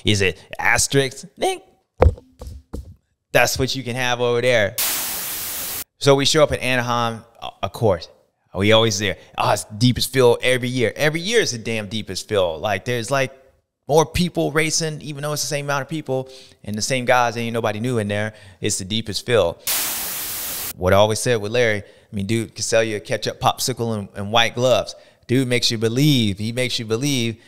Is it asterisk? That's what you can have over there. So we show up at Anaheim, of course. We always there. Oh, it's deepest field every year. Every year is the damn deepest field. Like, there's like more people racing, even though it's the same amount of people and the same guys. Ain't nobody new in there. It's the deepest field. What I always said with Larry, I mean, dude can sell you a ketchup popsicle and white gloves. Dude makes you believe. He makes you believe.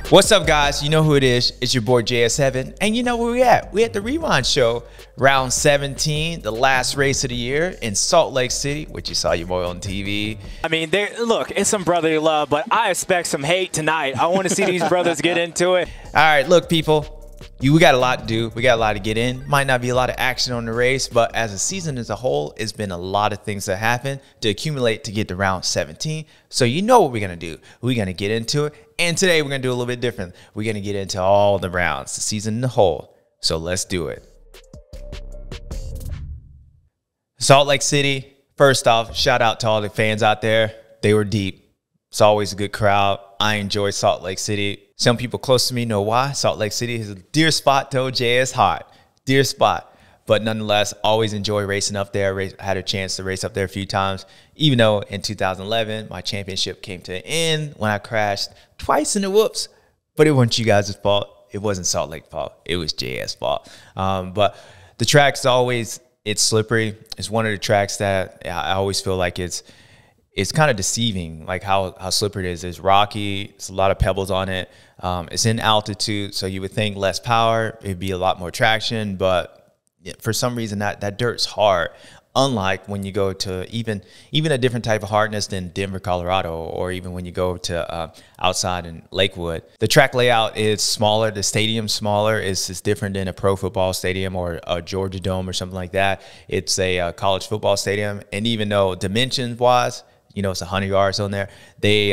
What's up, guys? You know who it is. It's your boy JS7. And you know where we at? We at the Rewind Show, round 17, the last race of the year in Salt Lake City, which you saw your boy on TV. I mean, look, it's some brotherly love, but I expect some hate tonight. I want to see these brothers get into it. All right, look, people. We got a lot to do. We got a lot to get in. Might not be a lot of action on the race, but as a season as a whole, it's been a lot of things that happen to accumulate to get to round 17. So you know what we're going to do. We're going to get into it. And today we're going to do a little bit different. We're going to get into all the rounds, the season in the whole. So let's do it. Salt Lake City, first off, shout out to all the fans out there. They were deep. It's always a good crowd. I enjoy Salt Lake City. Some people close to me know why. Salt Lake City is a dear spot to OJ. It's hot. Dear spot. But nonetheless, always enjoy racing up there. Had a chance to race up there a few times, even though in 2011, my championship came to an end when I crashed twice in the whoops. But it wasn't you guys' fault. It wasn't Salt Lake's fault. It was JS' fault. But the track's always, it's slippery. It's one of the tracks that I always feel like it's kind of deceiving, like how slippery it is. It's rocky. It's a lot of pebbles on it. It's in altitude, so you would think less power. It'd be a lot more traction, but for some reason that dirt's hard. Unlike when you go to even a different type of hardness than Denver, Colorado, or even when you go to outside in Lakewood. The track layout is smaller. The stadium's smaller. It's different than a pro football stadium or a Georgia Dome or something like that. It's a college football stadium, and even though dimensions-wise, you know, it's 100 yards on there, they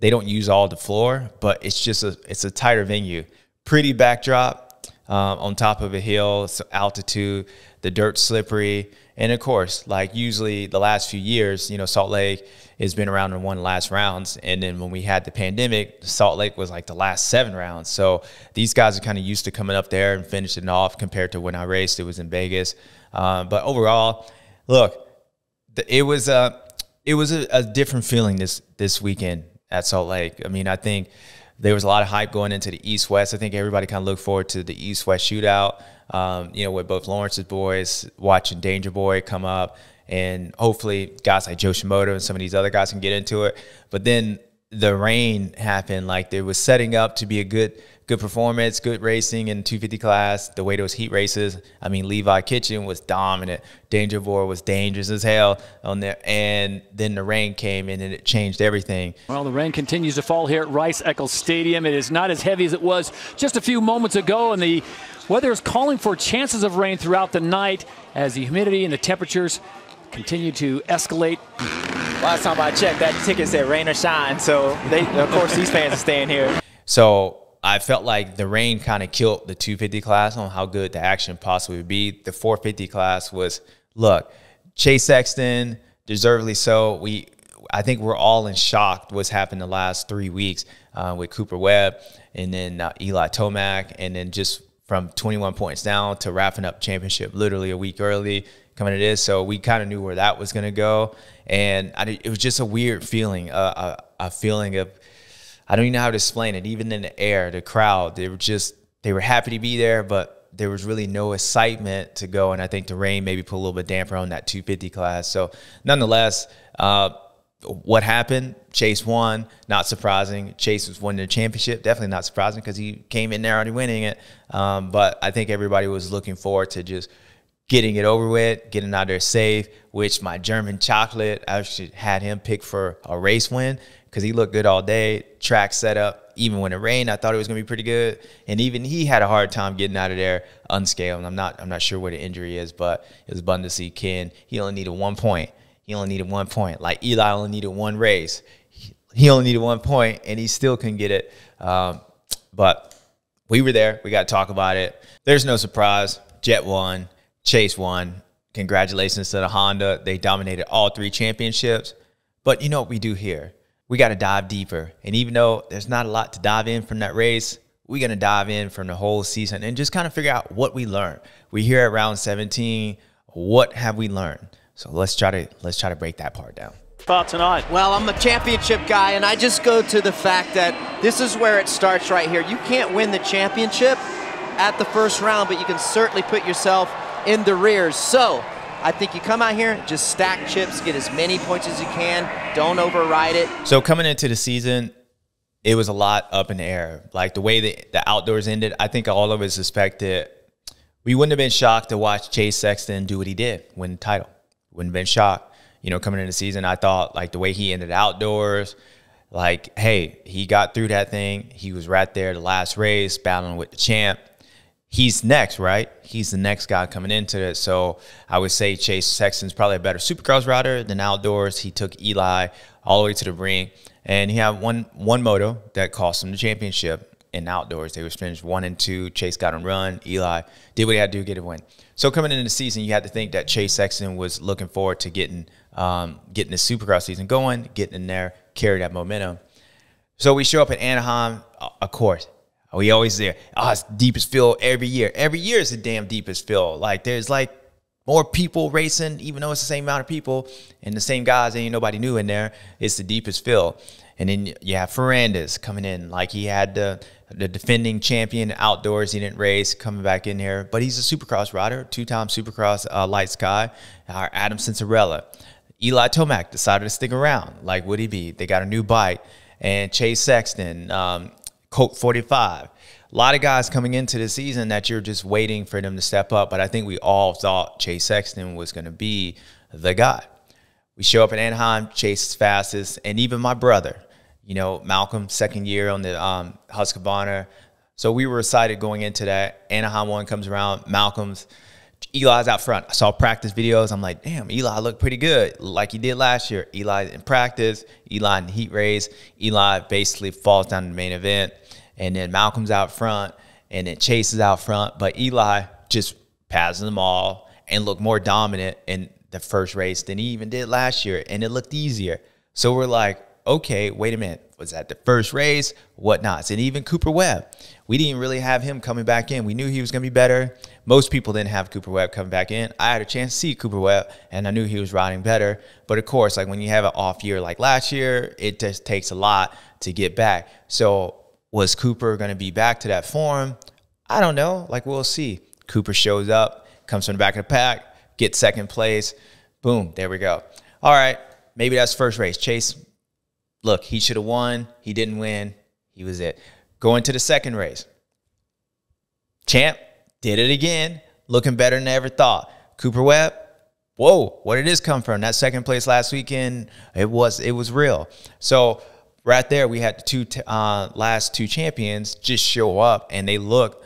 don't use all the floor, but it's a tighter venue. Pretty backdrop on top of a hill, so altitude, the dirt's slippery. And of course, like usually the last few years, you know, Salt Lake has been around and won the last rounds. And then when we had the pandemic, Salt Lake was like the last 7 rounds. So these guys are kind of used to coming up there and finishing off compared to when I raced. It was in Vegas. But overall, look, it was a different feeling this weekend at Salt Lake. I mean, I think there was a lot of hype going into the East-West. I think everybody kind of looked forward to the East-West shootout, you know, with both Lawrence's boys, watching Danger Boy come up, and hopefully guys like Joe Shimoda and some of these other guys can get into it. But then the rain happened. Like, it was setting up to be a good performance, good racing in 250 class, the way those heat races. I mean, Levi Kitchen was dominant. Danger Boy was dangerous as hell on there. And then the rain came in and it changed everything. Well, the rain continues to fall here at Rice-Eccles Stadium. It is not as heavy as it was just a few moments ago, and the weather is calling for chances of rain throughout the night as the humidity and the temperatures continue to escalate. Last time I checked, that ticket said rain or shine, so of course these fans are staying here. So I felt like the rain kind of killed the 250 class on how good the action possibly would be. The 450 class was, look, Chase Sexton, deservedly so. I think we're all in shock what's happened the last 3 weeks with Cooper Webb and then Eli Tomac, and then just from 21 points down to wrapping up championship literally a week early coming to this. So we kind of knew where that was going to go. And it was just a weird feeling, a feeling of, I don't even know how to explain it. Even in the air, the crowd, they were happy to be there, but there was really no excitement to go. And I think the rain maybe put a little bit damper on that 250 class. So nonetheless, what happened? Chase won. Not surprising. Chase was winning the championship. Definitely not surprising because he came in there already winning it. But I think everybody was looking forward to just getting it over with, getting out there safe, which my German chocolate, I actually had him pick for a race win because he looked good all day. Track setup, even when it rained, I thought it was going to be pretty good. And even he had a hard time getting out of there unscaled. I'm not sure what the injury is, but it was fun to see Ken. He only needed 1 point. He only needed 1 point. Like Eli only needed 1 race. he only needed 1 point, and he still couldn't get it. But we were there. We got to talk about it. There's no surprise. Jett won. Chase won. Congratulations to the Honda. They dominated all 3 championships. But you know what we do here? We got to dive deeper. And even though there's not a lot to dive in from that race, we're going to dive in from the whole season and just kind of figure out what we learned. We're here at round 17. What have we learned? So let's try to break that part down. Thought tonight. Well, I'm a championship guy, and I just go to the fact that this is where it starts right here. You can't win the championship at the first round, but you can certainly put yourself in the rears. So I think you come out here, just stack chips, get as many points as you can. Don't override it. So coming into the season, it was a lot up in the air. Like the way the outdoors ended, I think all of us suspected. We wouldn't have been shocked to watch Chase Sexton do what he did, win the title. Wouldn't have been shocked. You know, coming into the season, I thought, like, the way he ended outdoors, like, hey, he got through that thing. He was right there the last race, battling with the champ. He's next, right? He's the next guy coming into it. So I would say Chase Sexton's probably a better Supercross rider than outdoors. He took Eli all the way to the ring, and he had one moto that cost him the championship. In outdoors, they was finished 1 and 2. Chase got him run. Eli did what he had to do to get a win. So coming into the season, you had to think that Chase Sexton was looking forward to getting the Supercross season going, getting in there, carry that momentum. So we show up at Anaheim, of course. We always there. Oh, it's deepest field every year. Every year is the damn deepest field. Like, there's like more people racing, even though it's the same amount of people and the same guys, ain't nobody new in there. It's the deepest field. And then you have Ferrandis coming in, like he had the defending champion outdoors. He didn't race, coming back in here. But he's a Supercross rider, 2-time Supercross Light Sky. Our Adam Cincerella. Eli Tomac decided to stick around. Like, would he be? They got a new bike. And Chase Sexton, Colt 45. A lot of guys coming into the season that you're just waiting for them to step up. But I think we all thought Chase Sexton was going to be the guy. We show up at Anaheim, Chase is fastest. And even my brother, you know, Malcolm, second year on the Husqvarna. So we were excited going into that. Anaheim 1 comes around. Malcolm's, Eli's out front. I saw practice videos. I'm like, damn, Eli looked pretty good, like he did last year. Eli in practice, Eli in the heat race. Eli basically falls down in the main event. And then Malcolm's out front, and then Chase is out front. But Eli just passes them all and looked more dominant in the first race than he even did last year. And it looked easier. So we're like, okay, wait a minute. Was that the first race? Whatnots? And even Cooper Webb, we didn't really have him coming back in. We knew he was going to be better. Most people didn't have Cooper Webb coming back in. I had a chance to see Cooper Webb, and I knew he was riding better. But, of course, like when you have an off year like last year, it just takes a lot to get back. So was Cooper going to be back to that form? I don't know. Like, we'll see. Cooper shows up, comes from the back of the pack, gets second place. Boom, there we go. All right, maybe that's first race. Chase, look, he should have won. He didn't win. He was it. Going to the second race. Champ did it again, looking better than I ever thought. Cooper Webb, whoa, where did this come from? That second place last weekend, it was real. So right there, we had the last 2 champions just show up, and they look,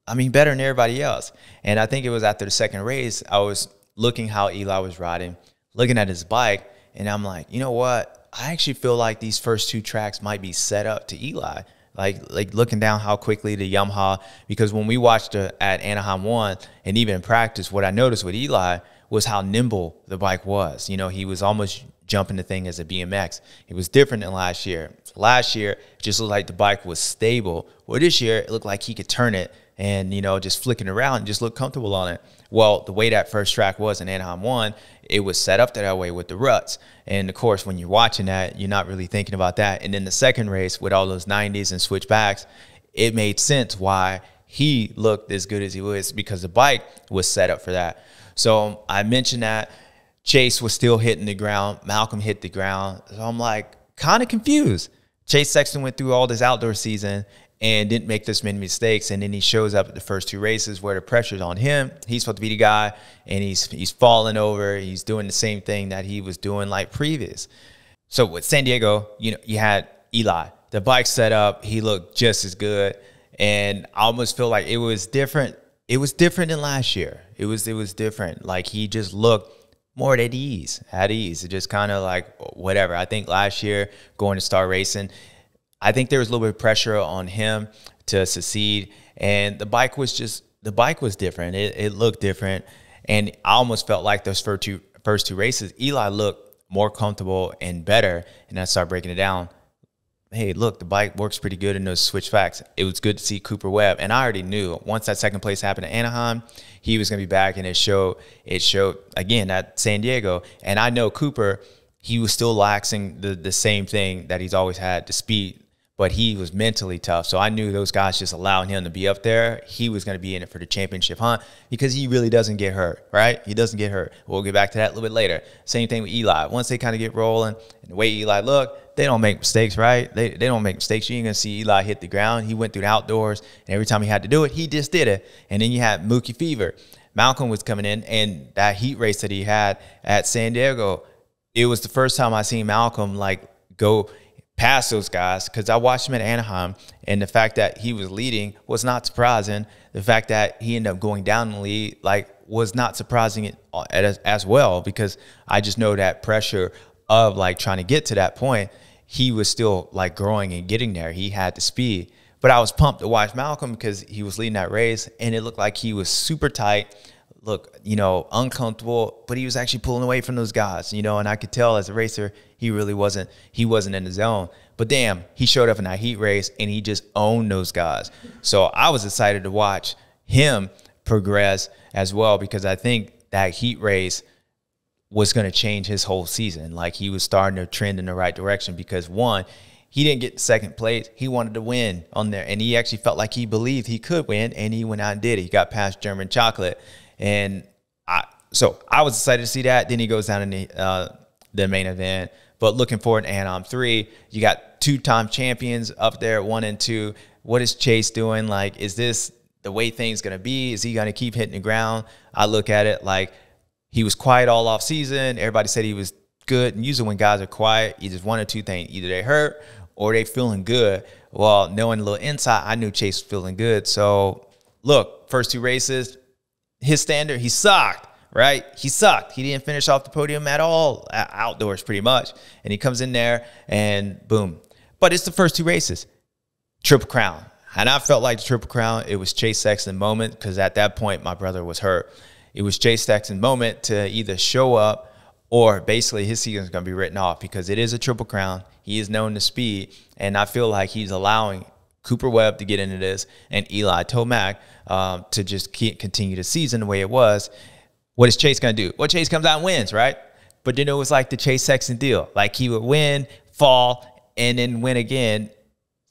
I mean, better than everybody else. And I think it was after the second race, I was looking how Eli was riding, looking at his bike, and I'm like, you know what? I actually feel like these first 2 tracks might be set up to Eli. Like looking down how quickly the Yamaha, because when we watched at Anaheim 1 and even in practice, what I noticed with Eli was how nimble the bike was. You know, he was almost jumping the thing as a BMX. It was different than last year. Last year, it just looked like the bike was stable. Well, this year, it looked like he could turn it and, you know, just flicking around and just look comfortable on it. Well, the way that first track was in Anaheim 1, it was set up that way with the ruts. And, of course, when you're watching that, you're not really thinking about that. And then the second race with all those 90s and switchbacks, it made sense why he looked as good as he was, because the bike was set up for that. So I mentioned that. Chase was still hitting the ground. Malcolm hit the ground. So I'm like kind of confused. Chase Sexton went through all this outdoor season and didn't make this many mistakes. And then he shows up at the first 2 races where the pressure's on him. He's supposed to be the guy, and he's falling over. He's doing the same thing that he was doing like previous. So with San Diego, you know, you had Eli. The bike set up. He looked just as good. And I almost feel like it was different. It was different than last year. It was different. Like he just looked more at ease, It just kind of like whatever. I think last year going to Star Racing, I think there was a little bit of pressure on him to succeed, and the bike was different. It looked different, and I almost felt like those first two races, Eli looked more comfortable and better, and I started breaking it down. Hey, look, the bike works pretty good in those switch facts. It was good to see Cooper Webb, and I already knew once that second place happened at Anaheim, he was going to be back, and it showed again at San Diego. And I know Cooper, he was still lacking the same thing that he's always had, the speed, but he was mentally tough. So I knew those guys just allowing him to be up there. He was going to be in it for the championship hunt because he really doesn't get hurt, right? He doesn't get hurt. We'll get back to that a little bit later. Same thing with Eli. Once they kind of get rolling, and the way Eli looked, they don't make mistakes, right? They don't make mistakes. You ain't going to see Eli hit the ground. He went through the outdoors, and every time he had to do it, he just did it. And then you had Mookie Fever. Malcolm was coming in, and that heat race that he had at San Diego, it was the first time I seen Malcolm, like, go past those guys, because I watched him at Anaheim, and the fact that he was leading was not surprising. The fact that he ended up going down in the lead, like, was not surprising as well, because I just know that pressure of, like, trying to get to that point, he was still, like, growing and getting there. He had the speed. But I was pumped to watch Malcolm because he was leading that race, and it looked like he was super tight, uncomfortable, but he was actually pulling away from those guys, and I could tell as a racer, he wasn't in the zone. But damn, he showed up in that heat race, and he just owned those guys. So I was excited to watch him progress as well, because I think that heat race was going to change his whole season. Like, he was starting to trend in the right direction because, one, he didn't get second place. He wanted to win on there, and he actually felt like he believed he could win, and he went out and did it. He got past German Chocolate, and so I was excited to see that. Then he goes down in the main event. But looking forward to Anaheim 3, you got two-time champions up there at 1 and 2. What is Chase doing? Like, is this the way things going to be? Is he going to keep hitting the ground? I look at it like, he was quiet all off season. Everybody said he was good. And usually when guys are quiet, you just one or two things. Either they hurt or they feeling good. Well, knowing a little insight, I knew Chase was feeling good. So, look, first two races, his standard, he sucked, right? He sucked. He didn't finish off the podium at all, outdoors pretty much. And he comes in there and boom. But it's the first two races. Triple Crown. And I felt like the Triple Crown, it was Chase Sexton moment, because at that point, my brother was hurt. It was Chase Sexton's moment to either show up or basically his season is going to be written off, because it is a Triple Crown. He is known to speed, and I feel like he's allowing Cooper Webb to get into this and Eli Tomac to just continue the season the way it was. What is Chase going to do? Well, Chase comes out and wins, right? But then it was like the Chase Sexton deal. Like, he would win, fall, and then win again.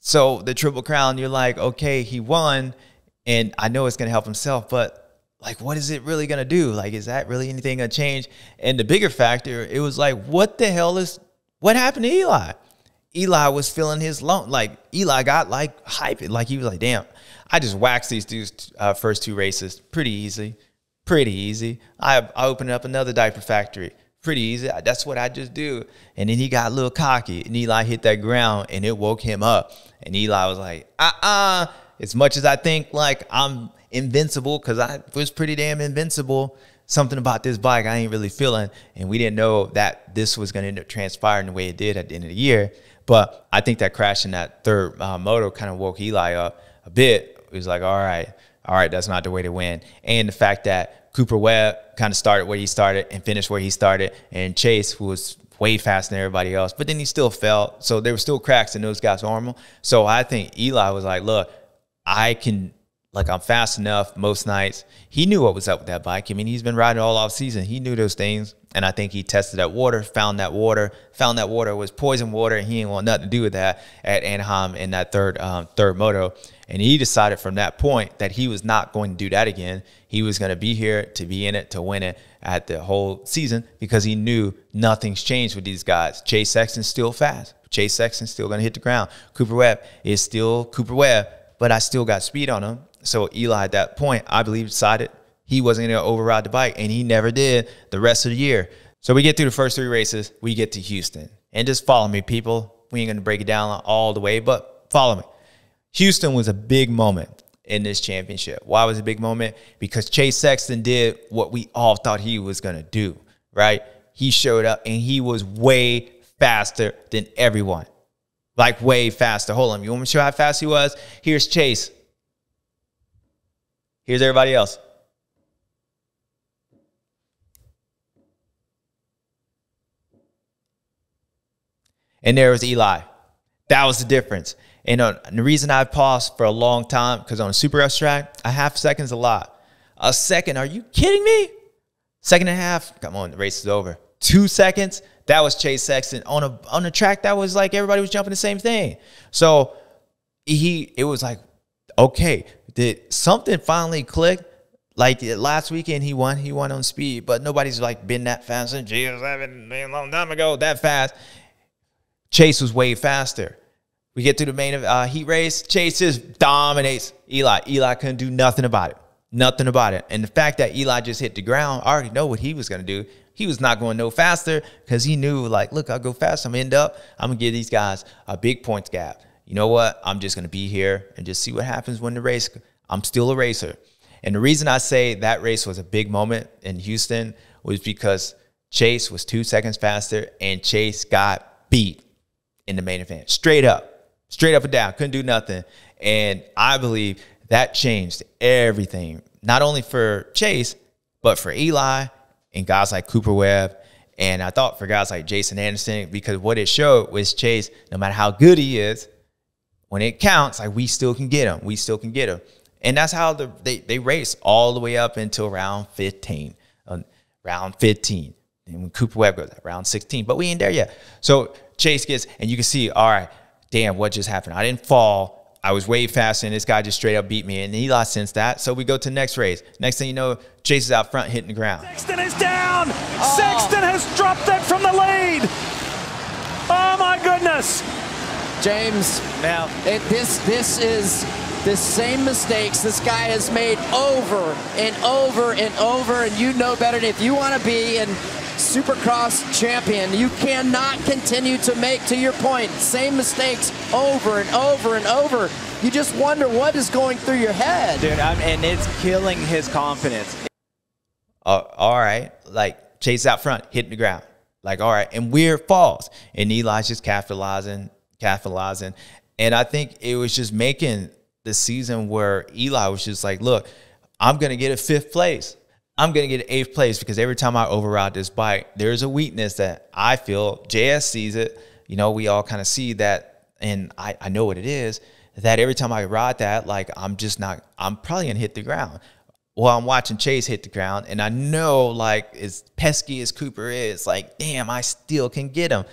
So the Triple Crown, you're like, okay, he won, and I know it's going to help himself, but like, what is it really going to do? Like, is that really anything going to change? And the bigger factor, it was like, what happened to Eli? Eli was feeling his lung. Like, Eli got, like, hyped. Like, he was like, damn, I just waxed these dudes first two races. Pretty easy. Pretty easy. I opened up another diaper factory. Pretty easy. That's what I just do. And then he got a little cocky, and Eli hit that ground, and it woke him up. And Eli was like, as much as I think, like, I'm invincible, because I was pretty damn invincible, something about this bike I ain't really feeling. And we didn't know that this was going to end up transpiring the way it did at the end of the year. But I think that crash in that third moto kind of woke Eli up a bit. It was like, all right, that's not the way to win. And the fact that Cooper Webb kind of started where he started and finished where he started, and Chase, who was way faster than everybody else, but then he still fell. So there were still cracks in those guys' armor. So I think Eli was like, look, I'm fast enough most nights. He knew what was up with that bike. I mean, he's been riding all off season. He knew those things. And I think he tested that water, found that water was poison water, and he didn't want nothing to do with that at Anaheim in that third moto. And he decided from that point that he was not going to do that again. He was going to be here to be in it, to win it at the whole season, because he knew nothing's changed with these guys. Chase Sexton's still fast. Chase Sexton's still going to hit the ground. Cooper Webb is still Cooper Webb, but I still got speed on him. So Eli at that point, I believe, decided he wasn't going to override the bike, and he never did the rest of the year. So we get through the first three races. We get to Houston. And just follow me, people. We ain't going to break it down all the way, but follow me. Houston was a big moment in this championship. Why was it a big moment? Because Chase Sexton did what we all thought he was going to do. right? He showed up and he was way faster than everyone. Like way faster. Hold on. You want me to show how fast he was? Here's Chase. Here's everybody else. And there was Eli. That was the difference. And the reason I paused for a long time, because on a Supercross track, a half second is a lot. A second, are you kidding me? Second and a half, come on, the race is over. 2 seconds, that was Chase Sexton. On a track that was like everybody was jumping the same thing. So it was like, okay, did something finally click? Like last weekend he won on speed, but nobody's like been that fast. Jesus, I've been a long time ago, that fast. Chase was way faster. We get to the main heat race. Chase just dominates Eli. Eli couldn't do nothing about it. Nothing about it. And the fact that Eli just hit the ground, I already know what he was going to do. He was not going no faster because he knew, like, look, I'll go fast. I'm going to end up. I'm going to give these guys a big points gap. You know what? I'm just going to be here and just see what happens when the race. I'm still a racer. And the reason I say that race was a big moment in Houston was because Chase was 2 seconds faster and Chase got beat in the main event. Straight up and down. Couldn't do nothing. And I believe that changed everything, not only for Chase, but for Eli and guys like Cooper Webb. And I thought for guys like Jason Anderson, because what it showed was Chase, no matter how good he is, when it counts, like we still can get him. We still can get him. And that's how they race all the way up until round 15. Round 15. And when Cooper Webb goes at round 16. But we ain't there yet. So Chase gets, and you can see, all right, damn, what just happened? I didn't fall. I was way faster, and this guy just straight up beat me. And Eli sensed that. So we go to the next race. Next thing you know, Chase is out front hitting the ground. Sexton is down. Oh. Sexton has dropped that from the lead. Oh, my goodness. James, now this is the same mistakes this guy has made over and over and over, and you know better. If you want to be in Supercross champion, you cannot continue to make, to your point, same mistakes over and over and over. You just wonder what is going through your head. Dude, and it's killing his confidence. All right, like Chase out front, hitting the ground. Like, all right, and weird falls. And Eli's just capitalizing. And I think it was just making the season where Eli was just like, look, I'm going to get a 5th place. I'm going to get an 8th place because every time I override this bike, there's a weakness that I feel. JS sees it. You know, we all kind of see that, and I know what it is, that every time I ride that, like, I'm probably going to hit the ground. Well, I'm watching Chase hit the ground, and I know, like, as pesky as Cooper is, like, damn, I still can get him.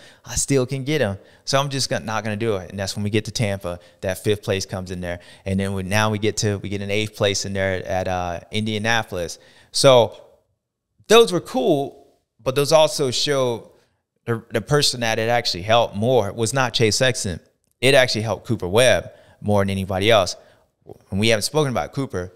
So I'm just not going to do it. And that's when we get to Tampa, that 5th place comes in there. And then we get an 8th place in there at Indianapolis. So those were cool, but those also show the person that it actually helped more was not Chase Sexton. It actually helped Cooper Webb more than anybody else. And we haven't spoken about Cooper.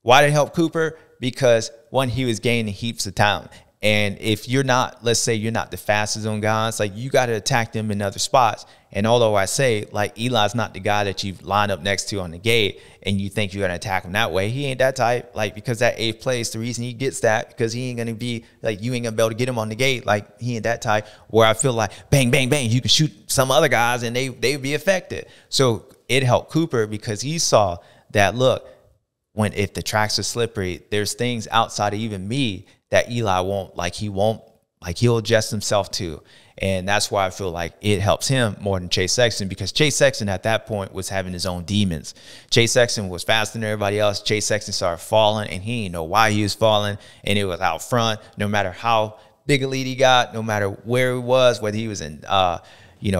Why did it help Cooper? Because, one, he was gaining heaps of talent. And if you're not, let's say you're not the fastest on guys, like, you got to attack them in other spots. And although I say, like, Eli's not the guy that you line up next to on the gate and you think you're going to attack him that way, he ain't that type. Like, because that 8th place, the reason he gets that, because he ain't going to be, like, you ain't going to be able to get him on the gate. Like, he ain't that type where I feel like, bang, bang, bang, you can shoot some other guys and they would be affected. So it helped Cooper because he saw that, look, if the tracks are slippery, there's things outside of even me that Eli he'll adjust himself to. And that's why I feel like it helps him more than Chase Sexton, because Chase Sexton at that point was having his own demons. Chase Sexton was faster than everybody else. Chase Sexton started falling, and he didn't know why he was falling, and it was out front. No matter how big a lead he got, no matter where he was, whether he was in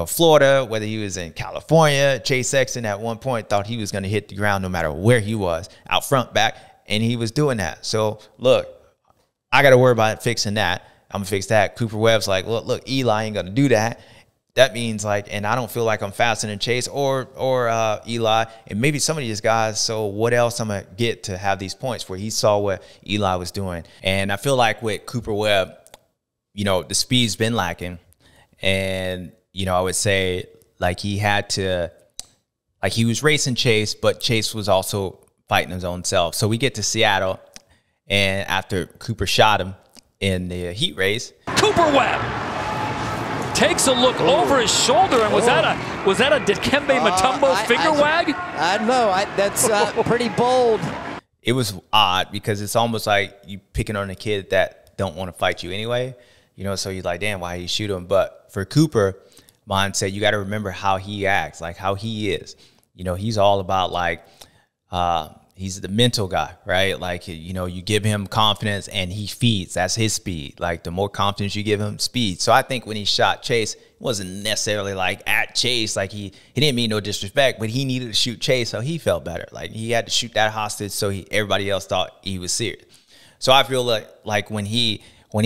Florida, whether he was in California, Chase Sexton at one point thought he was going to hit the ground no matter where he was, out front, back, and he was doing that. So, look, I got to worry about fixing that. I'm going to fix that. Cooper Webb's like, look, Eli ain't going to do that. That means, like, and I don't feel like I'm faster than Chase or Eli, and maybe some of these guys, so what else I'm going to get to have these points where he saw what Eli was doing. And I feel like with Cooper Webb, the speed's been lacking. And, I would say, like, he had to, like, he was racing Chase, but Chase was also fighting his own self. So we get to Seattle, and after Cooper shot him, in the heat race. Cooper Webb takes a look over his shoulder, and was that a Dikembe Mutombo finger wag? I don't know. That's pretty bold. It was odd because it's almost like you picking on a kid that don't want to fight you anyway. You know, so you're like, damn, why you shoot him? But for Cooper, mindset, you got to remember how he acts, like how he is. You know, he's all about like, he's the mental guy, right? Like, you know, you give him confidence and he feeds. That's his speed. Like, the more confidence you give him, speed. So I think when he shot Chase, it wasn't necessarily like at Chase. Like, he didn't mean no disrespect, but he needed to shoot Chase so he felt better. Like, he had to shoot that hostage so everybody else thought he was serious. So I feel like when he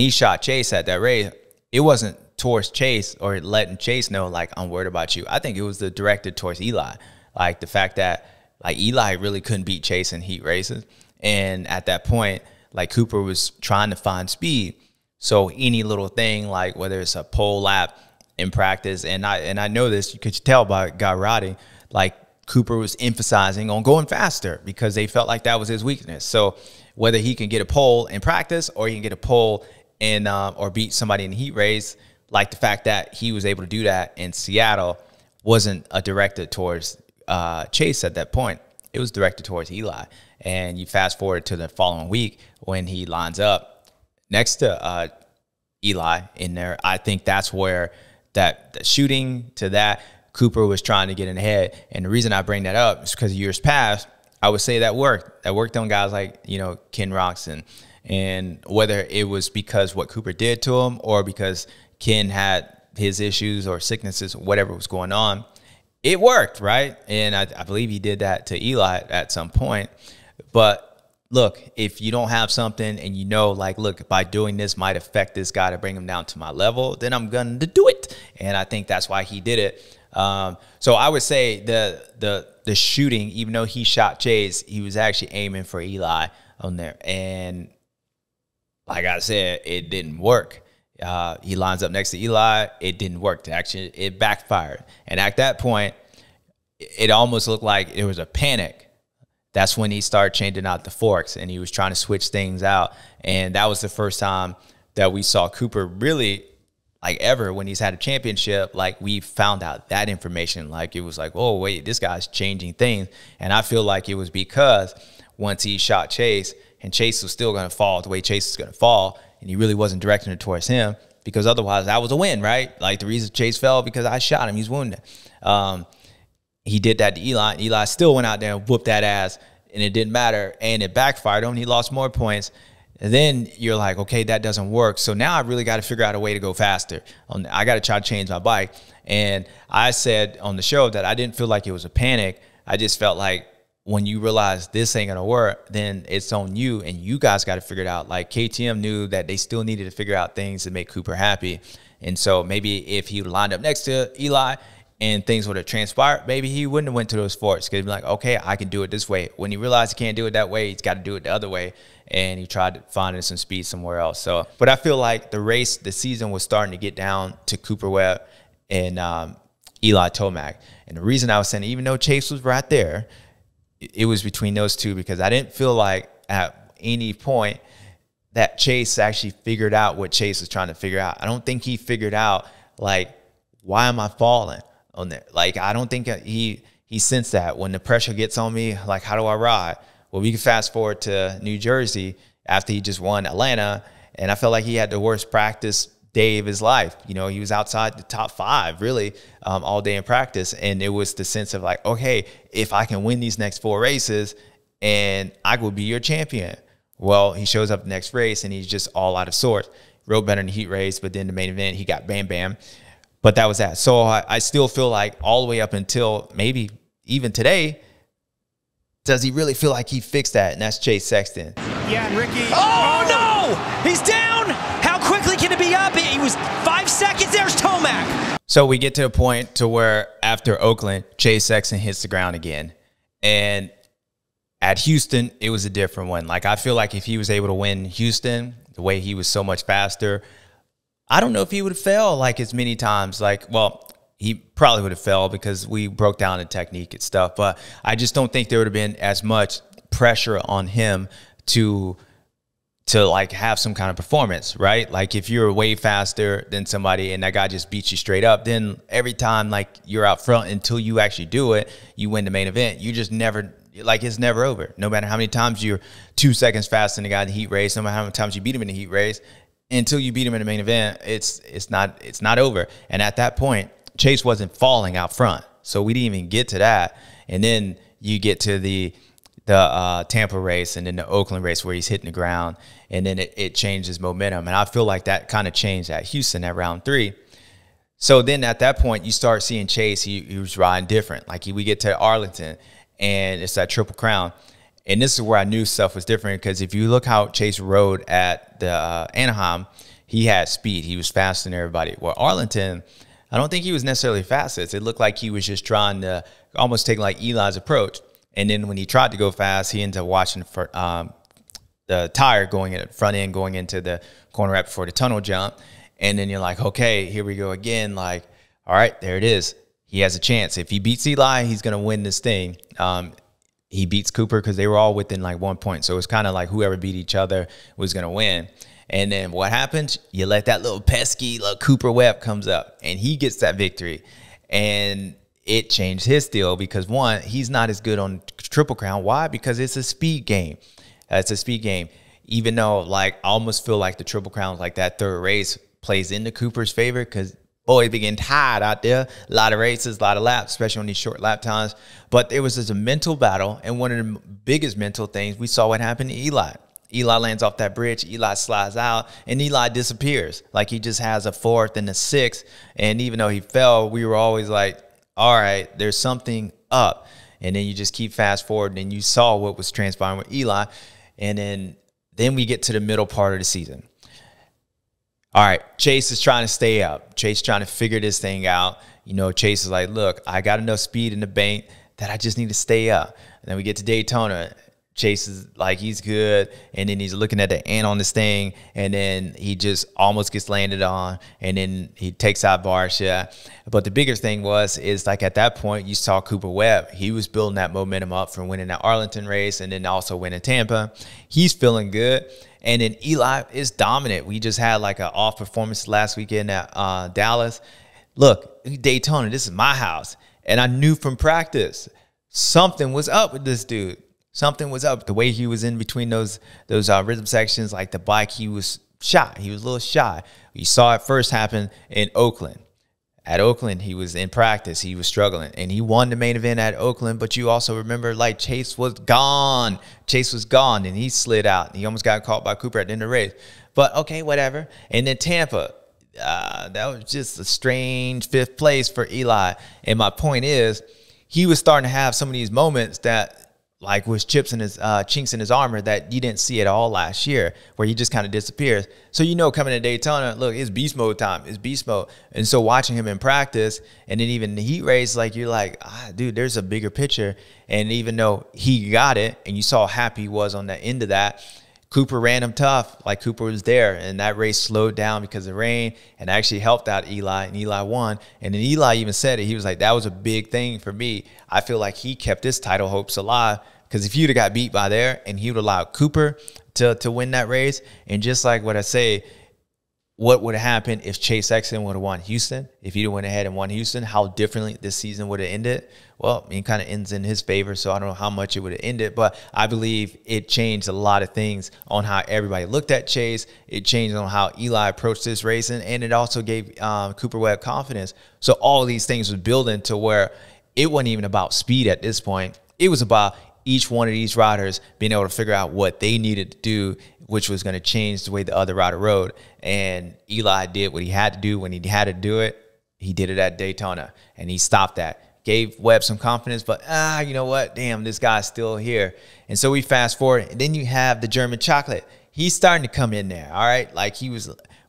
shot Chase at that race, it wasn't towards Chase or letting Chase know, like, I'm worried about you. I think it was directed towards Eli. Like, the fact that, like, Eli really couldn't beat Chase in heat races. And at that point, like, Cooper was trying to find speed. So any little thing, like whether it's a pole lap in practice, and I know this, you could tell by Guy Roddy, like, Cooper was emphasizing on going faster because they felt like that was his weakness. So whether he can get a pole in practice or he can get a pole in or beat somebody in the heat race, like the fact that he was able to do that in Seattle wasn't directed towards Chase at that point. It was directed towards Eli. And you fast forward to the following week when he lines up next to Eli in there. I think that's where the shooting to that, Cooper was trying to get in ahead. And the reason I bring that up is because years past, I would say that worked. That worked on guys like, you know, Ken Roxon. And whether it was because what Cooper did to him or because Ken had his issues or sicknesses or whatever was going on, it worked, right? And I believe he did that to Eli at some point. But look, if you don't have something and you know, like, look, by doing this might affect this guy to bring him down to my level, then I'm going to do it. And I think that's why he did it. So I would say the shooting, even though he shot Chase, he was actually aiming for Eli on there. And like I said, it didn't work. He lines up next to Eli. It didn't work. Actually, it backfired. And at that point, it almost looked like there was a panic. That's when he started changing out the forks and he was trying to switch things out. And that was the first time that we saw Cooper really, like, ever when he's had a championship, like, we found out that information. Like, it was like, oh, wait, this guy's changing things. And I feel like it was because once he shot Chase and Chase was still going to fall the way Chase is going to fall, and he really wasn't directing it towards him, because otherwise that was a win, right? Like, the reason Chase fell because I shot him. He's wounded. He did that to Eli. Eli still went out there and whooped that ass, and it didn't matter, and it backfired on him. He lost more points. And then you're like, okay, that doesn't work. So now I really got to figure out a way to go faster. I got to try to change my bike. And I said on the show that I didn't feel like it was a panic. I just felt like when you realize this ain't going to work, then it's on you, and you guys got to figure it out. Like, KTM knew that they still needed to figure out things to make Cooper happy. And so maybe if he lined up next to Eli and things would have transpired, maybe he wouldn't have went to those forks, because he'd be like, okay, I can do it this way. When he realized he can't do it that way, he's got to do it the other way. And he tried to find some speed somewhere else. So, but I feel like the season was starting to get down to Cooper Webb and Eli Tomac. And the reason I was saying, even though Chase was right there, it was between those two, because I didn't feel like at any point that Chase actually figured out what Chase was trying to figure out. I don't think he figured out, like, why am I falling on there? Like, I don't think he sensed that when the pressure gets on me, like, how do I ride? Well, we can fast forward to New Jersey after he just won Atlanta, and I felt like he had the worst practice day of his life. You know, he was outside the top 5 really all day in practice, and it was the sense of like, okay, if I can win these next 4 races, and I will be your champion. Well, he shows up the next race, and he's just all out of sorts. Rode better in the heat race, but then the main event, he got bam. But that was that. So I still feel like all the way up until maybe even today, does he really feel like he fixed that? And that's Chase Sexton. Yeah, and Ricky. Oh, no! He's down! How quickly can it be up? He was 5 seconds. There's Tomac. So we get to a point to where after Oakland, Chase Sexton hits the ground again. And at Houston, it was a different one. Like, I feel like if he was able to win Houston, the way he was so much faster, I don't know if he would have failed like as many times. Like, well, he probably would have failed because we broke down the technique and stuff. But I just don't think there would have been as much pressure on him to to like have some kind of performance, right? Like if you're way faster than somebody and that guy just beats you straight up, then every time like you're out front until you actually do it, you win the main event. You just never, like it's never over. No matter how many times you're 2 seconds faster than the guy in the heat race, no matter how many times you beat him in the heat race, until you beat him in the main event, it's not over. And at that point, Chase wasn't falling out front. So we didn't even get to that. And then you get to the Tampa race and then the Oakland race where he's hitting the ground, and then it changes momentum. And I feel like that kind of changed at Houston at round 3. So then at that point, you start seeing Chase. He was riding different. Like we get to Arlington, and it's that Triple Crown. And this is where I knew stuff was different, because if you look how Chase rode at the Anaheim, he had speed. He was faster than everybody. Well, Arlington, I don't think he was necessarily fastest. It looked like he was just trying to almost take like Eli's approach. And then when he tried to go fast, he ended up watching for the tire going in, front end going into the corner right before the tunnel jump. And then you're like, okay, here we go again. Like, all right, there it is. He has a chance. If he beats Eli, he's going to win this thing. He beats Cooper because they were all within like 1 point. So it's kind of like whoever beat each other was going to win. And then what happens? You let that little pesky little Cooper Webb comes up, and he gets that victory. And it changed his deal because, one, he's not as good on Triple Crown. Why? Because it's a speed game. It's a speed game. Even though, like, I almost feel like the Triple Crown, like that third race, plays into Cooper's favor because, boy, it began tired out there. A lot of races, a lot of laps, especially on these short lap times. But there was just a mental battle, and one of the biggest mental things, we saw what happened to Eli. Eli lands off that bridge, Eli slides out, and Eli disappears. Like he just has a 4th and a 6th. And even though he fell, we were always like, all right, there's something up. And then you just keep fast forward, and you saw what was transpiring with Eli. And then we get to the middle part of the season. All right, Chase is trying to stay up. Chase trying to figure this thing out. You know, Chase is like, look, I got enough speed in the bank that I just need to stay up. And then we get to Daytona. Chase is like, he's good, and then he's looking at the ant on this thing, and then he just almost gets landed on, and then he takes out Barsha. But the bigger thing is like at that point, you saw Cooper Webb. He was building that momentum up from winning that Arlington race and then also winning Tampa. He's feeling good. And then Eli is dominant. We just had like an off performance last weekend at Dallas. Look, Daytona, this is my house. And I knew from practice something was up with this dude. Something was up. The way he was in between those rhythm sections, like the bike, he was shy. He was a little shy. You saw it first happen in Oakland. At Oakland, he was in practice. He was struggling, and he won the main event at Oakland. But you also remember, like, Chase was gone. Chase was gone, and he slid out. He almost got caught by Cooper at the end of the race. But, okay, whatever. And then Tampa, that was just a strange 5th place for Eli. And my point is, he was starting to have some of these moments that, like, was chinks in his armor that you didn't see at all last year, where he just kind of disappears. So, you know, coming to Daytona, look, it's beast mode time. It's beast mode. And so watching him in practice, and then even the heat race, like, you're like, dude, there's a bigger picture. And even though he got it, and you saw how happy he was on the end of that, Cooper ran him tough. Like, Cooper was there, and that race slowed down because of rain, and actually helped out Eli, and Eli won. And then Eli even said it. He was like, that was a big thing for me. I feel like he kept his title hopes alive, because if you'd have got beat by there and he would allow Cooper to win that race, and just like what I say, what would have happened if Chase Sexton would have won Houston? If he'd have went ahead and won Houston, how differently this season would have ended? Well, it kind of ends in his favor, so I don't know how much it would have ended, but I believe it changed a lot of things on how everybody looked at Chase. It changed on how Eli approached this racing, and it also gave Cooper Webb confidence. So all of these things was building to where it wasn't even about speed at this point. It was about each one of these riders being able to figure out what they needed to do, which was going to change the way the other rider rode. And Eli did what he had to do when he had to do it. He did it at Daytona, and he stopped that. Gave Webb some confidence, but, you know what? Damn, this guy's still here. And so we fast forward, and then you have the German chocolate. He's starting to come in there, all right? Like,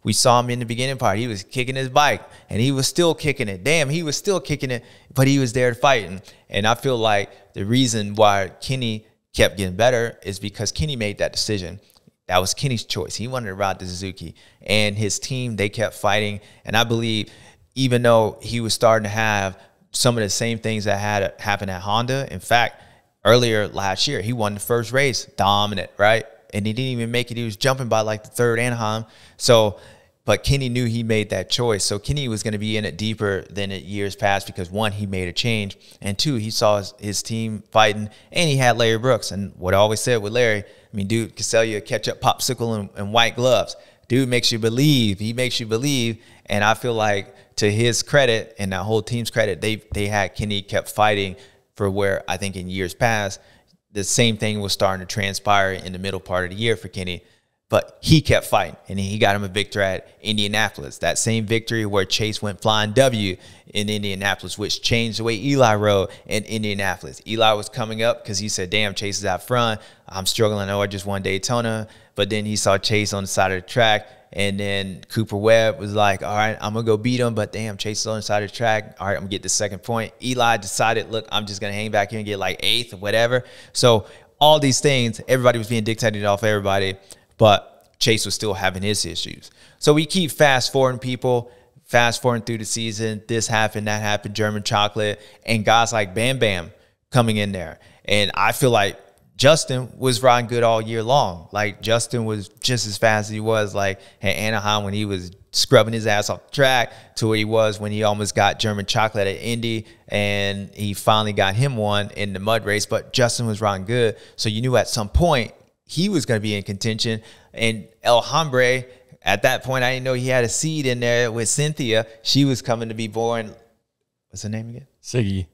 we saw him in the beginning part. He was kicking his bike, and he was still kicking it. Damn, he was still kicking it, but he was there fighting. And I feel like the reason why Kenny kept getting better is because Kenny made that decision. That was Kenny's choice. He wanted to ride the Suzuki. And his team, they kept fighting. And I believe even though he was starting to have some of the same things that had happened at Honda, in fact, earlier last year, he won the first race, dominant, right? and he didn't even make it. He was jumping by like the third Anaheim. So, but Kenny knew he made that choice. So Kenny was going to be in it deeper than in years past because, one, he made a change, and two, he saw his team fighting, and he had Larry Brooks. And what I always said with Larry, I mean, dude can sell you a ketchup popsicle and white gloves. Dude makes you believe. He makes you believe. And I feel like, to his credit and that whole team's credit, they had Kenny kept fighting for where I think in years past, the same thing was starting to transpire in the middle part of the year for Kenny. But he kept fighting, and he got him a victory at Indianapolis. That same victory where Chase went flying W in Indianapolis, which changed the way Eli rode in Indianapolis. Eli was coming up because he said, damn, Chase is out front. I'm struggling. I know I just won Daytona. But then he saw Chase on the side of the track, and then Cooper Webb was like, all right, I'm going to go beat him. But damn, Chase is on the side of the track. All right, I'm going to get the second point. Eli decided, look, I'm just going to hang back here and get like 8th or whatever. So all these things, everybody was being dictated off everybody. But Chase was still having his issues. So we keep fast-forwarding people, fast-forwarding through the season. This happened, that happened, German chocolate, and guys like Bam Bam coming in there. And I feel like Justin was riding good all year long. Like, Justin was just as fast as he was like at Anaheim when he was scrubbing his ass off the track to where he was when he almost got German chocolate at Indy, and he finally got him one in the mud race. But Justin was riding good. So you knew at some point he was going to be in contention. And El Hombre, at that point, I didn't know he had a seed in there with Cynthia. She was coming to be born. What's her name again? Siggy.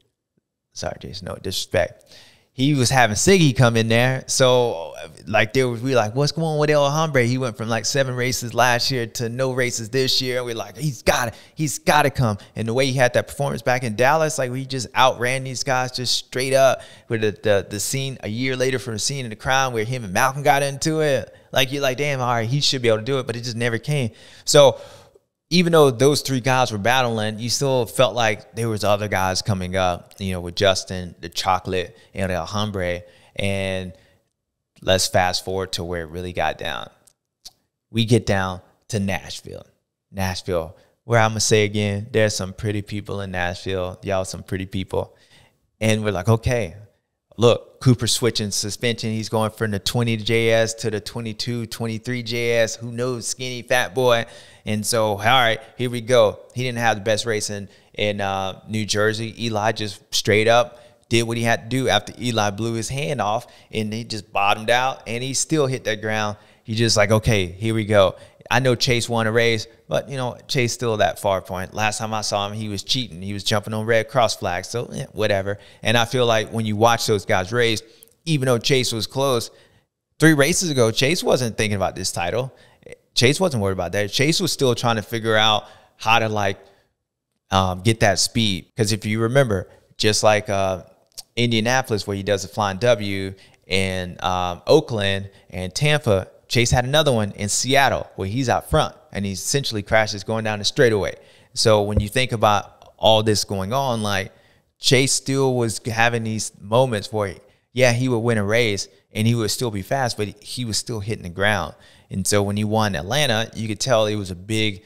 Sorry, Jason, no disrespect. He was having Siggy come in there. So, like, we were like, what's going on with El Hombre? He went from like 7 races last year to no races this year. And we're like, he's got to come. And the way he had that performance back in Dallas, like, we just outran these guys just straight up. With the scene a year later from the scene in The Crown where him and Malcolm got into it. Like, you're like, damn, all right, he should be able to do it, but it just never came. So even though those 3 guys were battling, you still felt like there was other guys coming up, you know, with Justin, the Chocolate, and El Hombre. And let's fast forward to where it really got down. We get down to Nashville. Nashville, where I'm going to say again, there's some pretty people in Nashville. Y'all some pretty people. And we're like, okay, look, Cooper switching suspension. He's going from the 20 JS to the 22, 23 JS. Who knows? Skinny, fat boy. And so, all right, here we go. He didn't have the best race in New Jersey. Eli just straight up did what he had to do after Eli blew his hand off, and he just bottomed out, and he still hit that ground. He's just like, okay, here we go. I know Chase won a race, but, you know, Chase still that far point. Last time I saw him, he was cheating. He was jumping on red cross flags, so whatever. And I feel like when you watch those guys race, even though Chase was close, 3 races ago, Chase wasn't thinking about this title. Chase wasn't worried about that. Chase was still trying to figure out how to, like, get that speed. Because if you remember, just like Indianapolis, where he does a flying W, and Oakland and Tampa, Chase had another one in Seattle where he's out front and he essentially crashes going down the straightaway. So when you think about all this going on, like, Chase still was having these moments where, yeah, he would win a race and he would still be fast, but he was still hitting the ground. And so when he won Atlanta, you could tell it was a big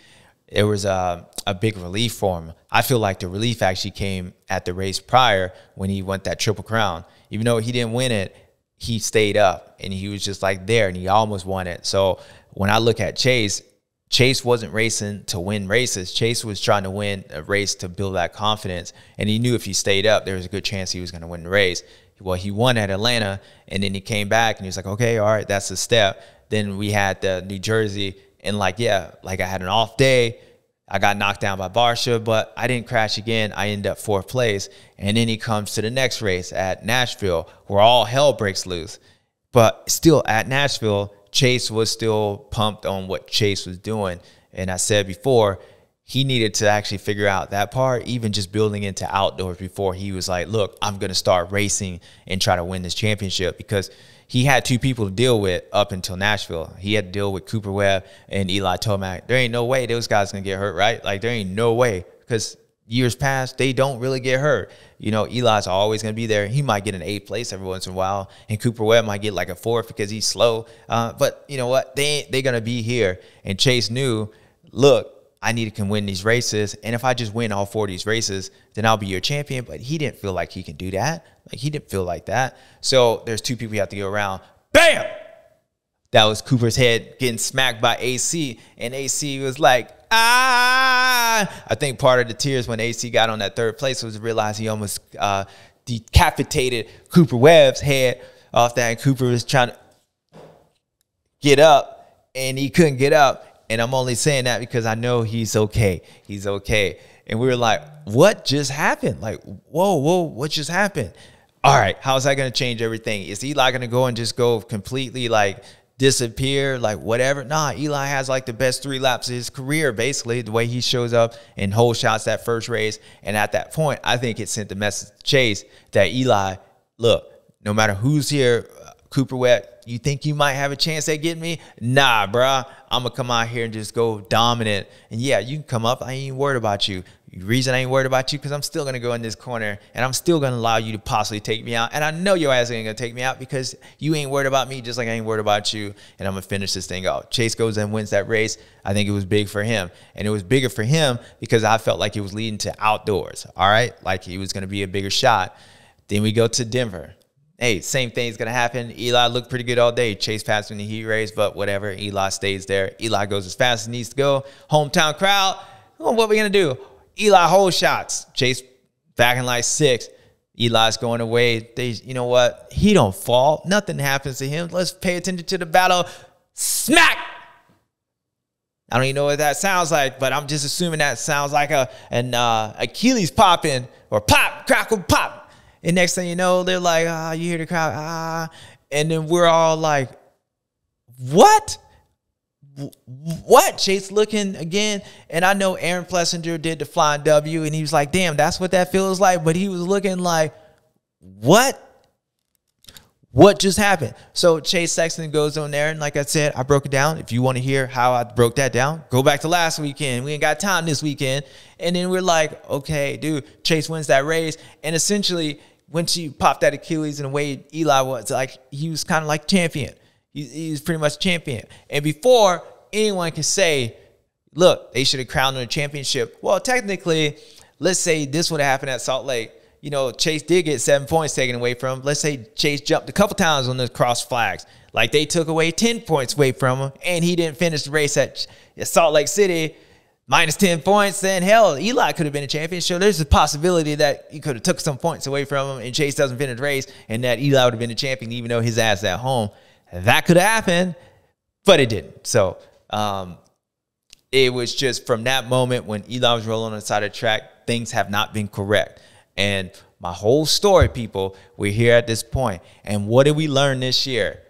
relief for him. I feel like the relief actually came at the race prior when he won that Triple Crown. Even though he didn't win it, he stayed up and he was just like there and he almost won it. So when I look at Chase, Chase wasn't racing to win races. Chase was trying to win a race to build that confidence. And he knew if he stayed up, there was a good chance he was going to win the race. Well, he won at Atlanta, and then he came back and he was like, okay, all right, that's a step. Then we had the New Jersey, and like, yeah, like I had an off day. I got knocked down by Barsha, but I didn't crash again. I ended up 4th place. And then he comes to the next race at Nashville, where all hell breaks loose. But still at Nashville, Chase was still pumped on what Chase was doing. And I said before, he needed to actually figure out that part, even just building into outdoors before he was like, look, I'm going to start racing and try to win this championship, because he had 2 people to deal with up until Nashville. He had to deal with Cooper Webb and Eli Tomac. There ain't no way those guys going to get hurt, right? Like, there ain't no way, because years past, they don't really get hurt. You know, Eli's always going to be there. He might get an 8th place every once in a while, and Cooper Webb might get like a 4th because he's slow. But you know what? They're going to be here. And Chase knew, look, I need to win these races, and if I just win all 4 of these races, then I'll be your champion. But he didn't feel like he can do that. Like, he didn't feel like that. So there's 2 people you have to go around. Bam! that was Cooper's head getting smacked by AC, and AC was like, ah. I think part of the tears when AC got on that third place was to realize he almost decapitated Cooper Webb's head off that, and Cooper was trying to get up, and he couldn't get up. And I'm only saying that because I know he's okay. He's okay. And we were like, what just happened? Like, whoa, what just happened? All right, how is that going to change everything? Is Eli going to go and just go completely like disappear, like whatever? Nah, Eli has like the best 3 laps of his career, basically, the way he shows up and whole shots that first race. And at that point, I think it sent the message to Chase that Eli, look, no matter who's here, Cooper Webb, you think you might have a chance at getting me? Nah, bruh. I'm going to come out here and just go dominant. And yeah, you can come up. I ain't even worried about you. The reason I ain't worried about you because I'm still going to go in this corner, and I'm still going to allow you to possibly take me out. And I know your ass ain't going to take me out because you ain't worried about me just like I ain't worried about you, and I'm going to finish this thing off. Chase goes and wins that race. I think it was big for him. And it was bigger for him because I felt like it was leading to outdoors, all right? Like he was going to be a bigger shot. Then we go to Denver. Hey, same thing's going to happen. Eli looked pretty good all day. Chase passed in the heat race, but whatever. Eli stays there. Eli goes as fast as he needs to go. Hometown crowd. Well, what are we going to do? Eli whole shots. Chase back in like 6. Eli's going away. You know what? He don't fall. Nothing happens to him. Let's pay attention to the battle. Smack! I don't even know what that sounds like, but I'm just assuming that sounds like an Achilles popping or pop, crackle, pop. And next thing you know, they're like, you hear the crowd, and then we're all like, what? What? Chase looking again. And I know Aaron Plessinger did the flying W, and he was like, damn, that's what that feels like. But he was looking like, what? What just happened? So Chase Sexton goes on there, and like I said, I broke it down. If you want to hear how I broke that down, go back to last weekend. We ain't got time this weekend. And then we're like, okay, dude, Chase wins that race. And essentially, when she popped that Achilles in the way Eli was, like, he was kind of like champion. He was pretty much champion. And before anyone can say, look, they should have crowned him a championship. Well, technically, let's say this would have happened at Salt Lake. You know, Chase did get 7 points taken away from him. Let's say Chase jumped a couple times on the cross flags. Like, they took away 10 points away from him, and he didn't finish the race at Salt Lake City. Minus 10 points, then hell, Eli could have been a champion. So there's a possibility that he could have took some points away from him and Chase doesn't finish the race and that Eli would have been a champion even though his ass at home. That could have happened, but it didn't. So it was just from that moment when Eli was rolling on the side of the track, things have not been correct. And my whole story, people, we're here at this point. And what did we learn this year?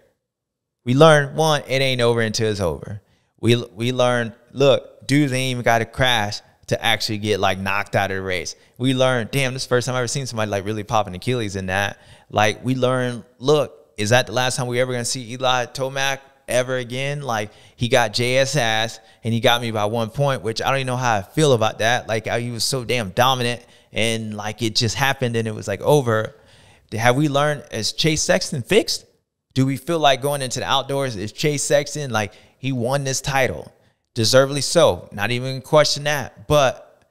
We learned, one, it ain't over until it's over. We learned, look, dudes ain't even got to crash to actually get like knocked out of the race. We learned, damn, this is the first time I've ever seen somebody like really popping Achilles in that. Like, we learned, look, is that the last time we ever going to see Eli Tomac ever again? Like, he got JS ass and he got me by 1 point, which I don't even know how I feel about that. Like, he was so damn dominant and like it just happened and it was like over. Have we learned, is Chase Sexton fixed? Do we feel like going into the outdoors, is Chase Sexton, like, he won this title? Deservedly so. Not even question that. But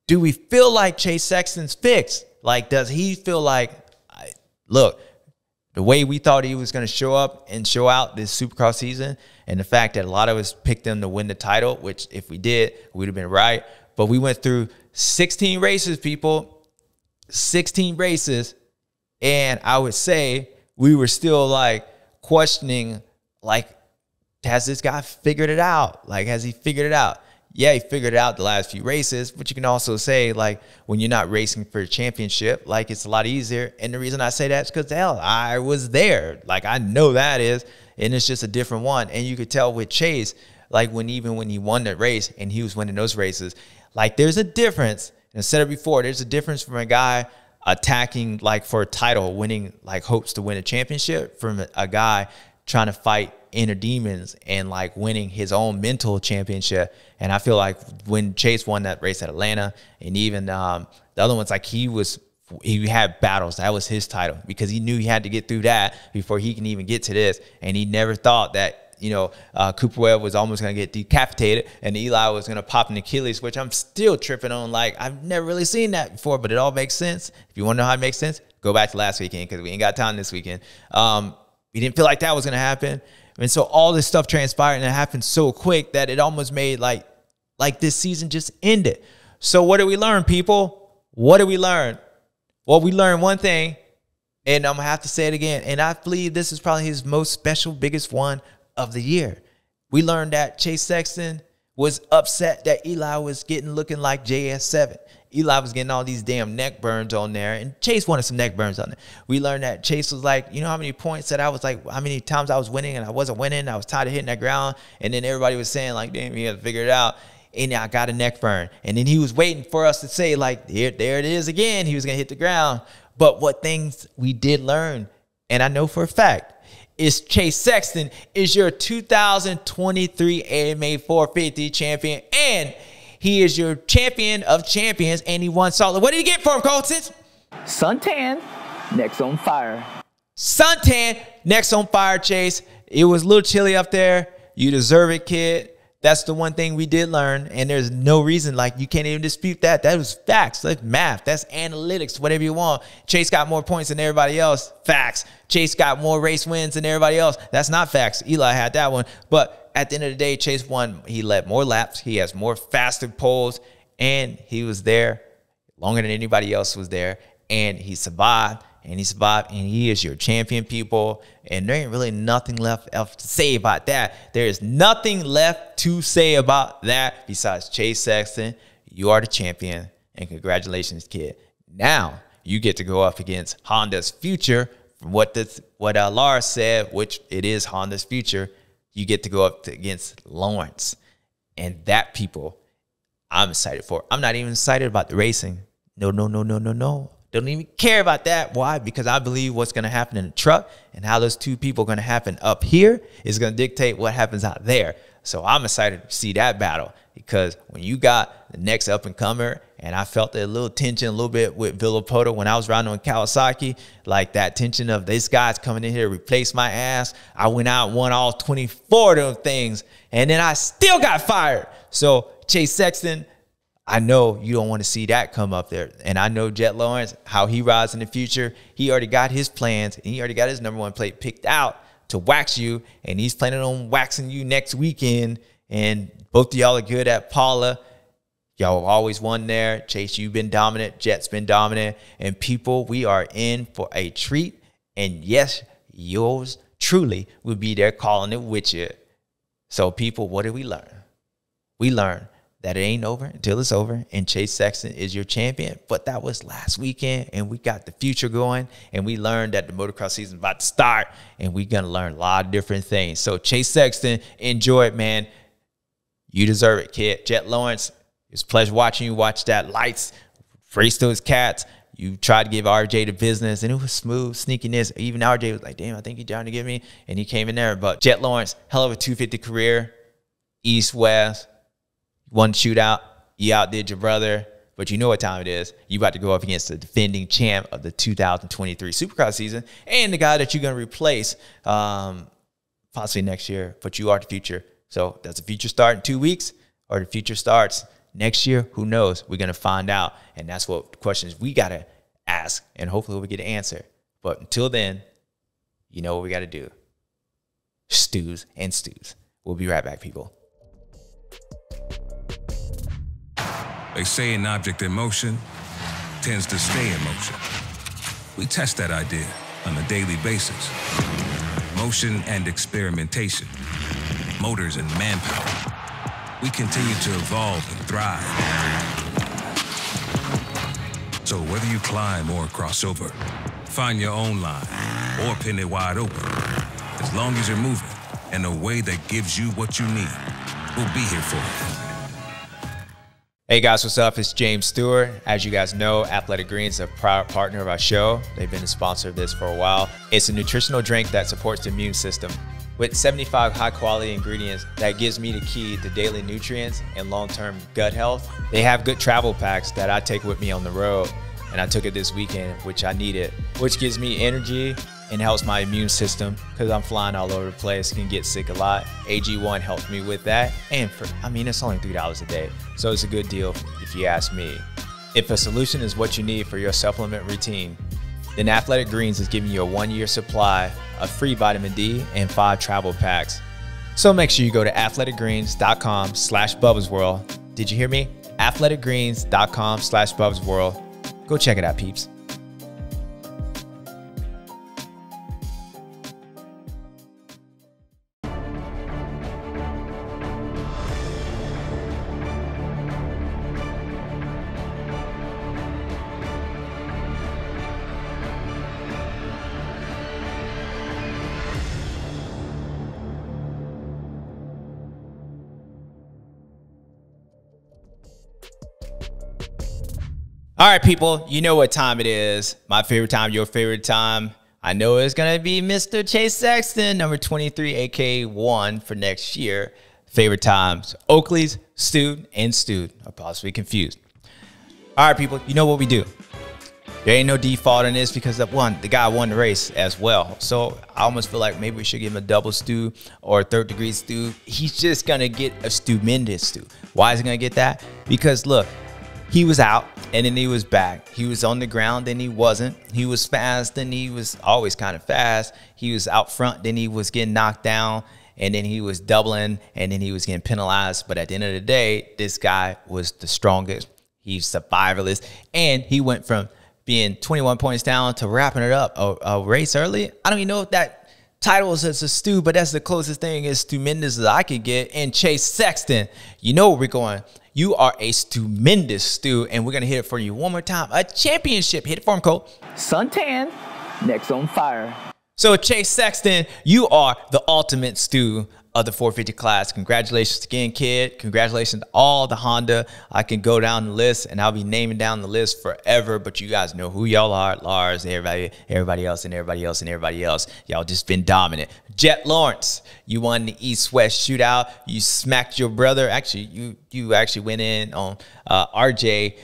do we feel like Chase Sexton's fixed? Like, does he feel like, look, the way we thought he was going to show up and show out this Supercross season, and the fact that a lot of us picked him to win the title, which if we did, we'd have been right. But we went through 16 races, people. 16 races. And I would say we were still, like, questioning, like, has this guy figured it out? Like, has he figured it out? Yeah, he figured it out the last few races, but you can also say, like, when you're not racing for a championship, like, it's a lot easier. And the reason I say that is because, hell, I was there. Like, I know that is, and it's just a different one. And you could tell with Chase, like, even when he won that race and he was winning those races, like, there's a difference. And I said it before, there's a difference from a guy attacking, like, for a title, winning, like, hopes to win a championship, from a guy trying to fight inner demons and like winning his own mental championship. And I feel like when Chase won that race at Atlanta, and even the other ones, like, he had battles. That was his title because he knew he had to get through that before he can even get to this. And he never thought that, you know, Cooper Webb was almost going to get decapitated and Eli was going to pop an Achilles, which I'm still tripping on. Like, I've never really seen that before, but it all makes sense. If you want to know how it makes sense, go back to last weekend because we ain't got time this weekend. We didn't feel like that was going to happen. And so all this stuff transpired, and it happened so quick that it almost made like this season just ended. So what did we learn, people? What did we learn? Well, we learned one thing, and I'm going to have to say it again, and I believe this is probably his most special, biggest one of the year. We learned that Chase Sexton was upset that Eli was looking like JS7. Eli was getting all these damn neck burns on there, and Chase wanted some neck burns on there. We learned that Chase was like, you know how many points that I was like, how many times I was winning and I wasn't winning. I was tired of hitting that ground, and then everybody was saying like, damn, you got to figure it out. And I got a neck burn. And then he was waiting for us to say like, there it is again. He was going to hit the ground. But what things we did learn, and I know for a fact, is Chase Sexton is your 2023 AMA 450 champion, and he is your champion of champions, and he won Salt Lake. What did he get for him, Colton? Suntan, next on fire. Suntan, next on fire, Chase. It was a little chilly up there. You deserve it, kid. That's the one thing we did learn, and there's no reason, like, you can't even dispute that. That was facts. That's math. That's analytics, whatever you want. Chase got more points than everybody else. Facts. Chase got more race wins than everybody else. That's not facts. Eli had that one. But at the end of the day, Chase won. He led more laps. He has more faster poles, and he was there longer than anybody else was there, and he survived. And he survived, and he is your champion, people. And there ain't really nothing left else to say about that. There is nothing left to say about that besides Chase Sexton. You are the champion, and congratulations, kid. Now you get to go up against Honda's future. From what Lars said, which it is Honda's future, you get to go up against Lawrence. And that, people, I'm excited for. I'm not even excited about the racing. No. Don't even care about that. Why? Because I believe what's going to happen in the truck and how those two people are going to happen up here is going to dictate what happens out there. So I'm excited to see that battle, because when you got the next up-and-comer, and I felt a little tension a little bit with Villopoto when I was riding on Kawasaki, like that tension of this guy's coming in here to replace my ass. I went out and won all 24 of those things, and then I still got fired. So Chase Sexton, I know you don't want to see that come up there. And I know Jett Lawrence, how he rides in the future. He already got his plans, and he already got his #1 plate picked out to wax you, and he's planning on waxing you next weekend. And both of y'all are good at Paula. Y'all always won there. Chase, you've been dominant. Jett's been dominant. And people, we are in for a treat. And yes, yours truly will be there calling it with you. So people, what did we learn? We learned that it ain't over until it's over, and Chase Sexton is your champion. But that was last weekend, and we got the future going, and we learned that the motocross season is about to start, and we're going to learn a lot of different things. So Chase Sexton, enjoy it, man. You deserve it, kid. Jett Lawrence, it's a pleasure watching you watch that lights, race those cats. You tried to give RJ the business, and it was smooth sneakiness. Even RJ was like, damn, I think he's trying to get me, and he came in there. But Jett Lawrence, hell of a 250 career, east-west. One shootout, you outdid your brother, but you know what time it is. You about to go up against the defending champ of the 2023 Supercross season, and the guy that you're going to replace possibly next year, but you are the future. So does the future start in 2 weeks, or the future starts next year? Who knows? We're going to find out, and that's what the questions we got to ask, and hopefully we get an answer. But until then, you know what we got to do. Stews and stews. We'll be right back, people. They say an object in motion tends to stay in motion. We test that idea on a daily basis. Motion and experimentation, motors and manpower. We continue to evolve and thrive. So whether you climb or cross over, find your own line or pin it wide open, as long as you're moving in a way that gives you what you need, we'll be here for you. Hey guys, what's up? It's James Stewart. As you guys know, Athletic Greens is a proud partner of our show. They've been a sponsor of this for a while. It's a nutritional drink that supports the immune system. With 75 high-quality ingredients that gives me the key to daily nutrients and long-term gut health. They have good travel packs that I take with me on the road, and I took it this weekend, which I needed, which gives me energy and helps my immune system because I'm flying all over the place, can get sick a lot. AG1 helped me with that, and it's only $3 a day, so it's a good deal if you ask me. If a solution is what you need for your supplement routine, then Athletic Greens is giving you a 1-year supply of free vitamin D and 5 travel packs. So make sure you go to athleticgreens.com/BubbasWorld. Did you hear me? athleticgreens.com/BubbasWorld. Go check it out, peeps. All right, people, you know what time it is. My favorite time, your favorite time. I know it's going to be Mr. Chase Sexton, number 23, aka 1 for next year. Favorite times, Oakley's, Stewart, and Stewart are possibly confused. All right, people, you know what we do. There ain't no default in this because the guy won the race as well. So I almost feel like maybe we should give him a double stew or a third-degree stew. He's just going to get a stupendous stew. Why is he going to get that? Because, look, he was out, and then he was back. He was on the ground, then he wasn't. He was fast, then he was always kind of fast. He was out front, then he was getting knocked down, and then he was doubling, and then he was getting penalized. But at the end of the day, this guy was the strongest. He's survivalist, and he went from being 21 points down to wrapping it up a race early. I don't even know if that title is a stew, but that's the closest thing as stupendous as I could get. And Chase Sexton, you know where we're going. You are a stupendous stew, and we're going to hit it for you one more time. A championship. Hit it for him, Cole. Suntan, next on fire. So, Chase Sexton, you are the ultimate stew of the 450 class. Congratulations again, kid. Congratulations to all the Honda. I can go down the list, and I'll be naming down the list forever, but you guys know who y'all are. Lars, everybody else, and everybody else, and everybody else. Y'all just been dominant. Jett Lawrence, you won the East-West shootout. You smacked your brother. Actually, you actually went in on RJ.